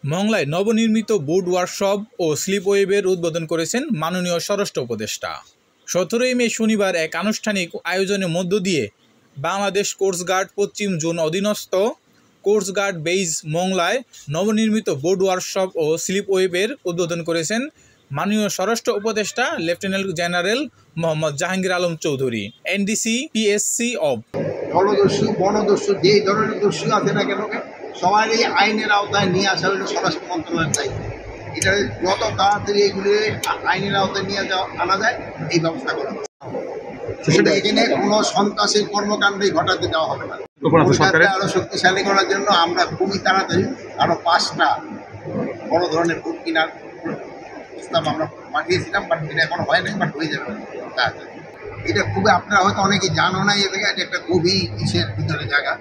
মংলায় নবনির্মিত boat workshop ও স্লিপওয়ের উদ্বোধন করেছেন মাননীয় স্বরাষ্ট্র উপদেষ্টা। 17 মে শনিবার এক আনুষ্ঠানিক আয়োজনের মধ্য দিয়ে বাংলাদেশ কোস্টগার্ড পশ্চিম জোন অধীনস্থ কোস্টগার্ড বেইজ মংলায় নবনির্মিত বোট ওয়ার্কশপ ও স্লিপওয়ের উদ্বোধন করেছেন মাননীয় স্বরাষ্ট্র উপদেষ্টা lieutenant general Mohammad Jahangir Alam Chowdhury, NDC PSC অব। জলদস্যু বনদস্যু যেই ধরনের দস্যু আছে না কেন সবারই আইনের আওতায় নিয়ে আসা হলো স্বরাষ্ট্র মন্ত্রণালয়ের দায়িত্ব। এটা যত তাড়াতাড়ি এগুলি আইনের আওতায় নিয়ে আনা যায় এই ব্যবস্থা করা হবে। সেটা এখানে কোনো সন্ত্রাসী কর্মকাণ্ডই ঘটাতে দেওয়া হবে না। আরো শক্তিশালী করার জন্য আমরা খুবই তাড়াতাড়ি আরো 5টা বড় ধরনের বুট কেনার প্রস্তাব আমরা পাঠিয়েছিলাম, বাট এটা এখন হয় নাই, বাট হয়ে যাবে তাড়াতাড়ি। এটা খুবই, আপনারা হয়তো অনেকেই জানো না, এটা একটা গভীর কিসের ভিতরে জায়গা।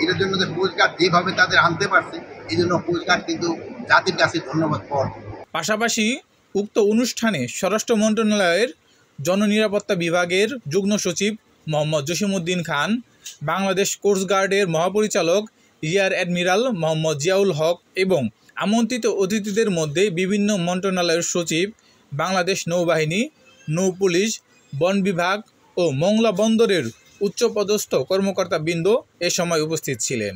এটার জন্য যে কোস্টগার্ড যেভাবে তাদের আনতে পারছে, এই জন্য কোস্টগার্ড কিন্তু জাতির কাছে ধন্যবাদ পাওয়ার। পাশাপাশি উক্ত অনুষ্ঠানে স্বরাষ্ট্র মন্ত্রণালয়ের জননিরাপত্তা বিভাগের যুগ্ম সচিব মোহাম্মদ জসিমউদ্দিন খান, বাংলাদেশ কোস্টগার্ডের মহাপরিচালক রিয়ার অ্যাডমিরাল মোহাম্মদ জিয়াউল হক এবং আমন্ত্রিত অতিথিদের মধ্যে বিভিন্ন মন্ত্রণালয়ের সচিব, বাংলাদেশ নৌবাহিনী, নৌ পুলিশ, বন বিভাগ ও মংলা বন্দরের উচ্চপদস্থ কর্মকর্তাবৃন্দ এ সময় উপস্থিত ছিলেন।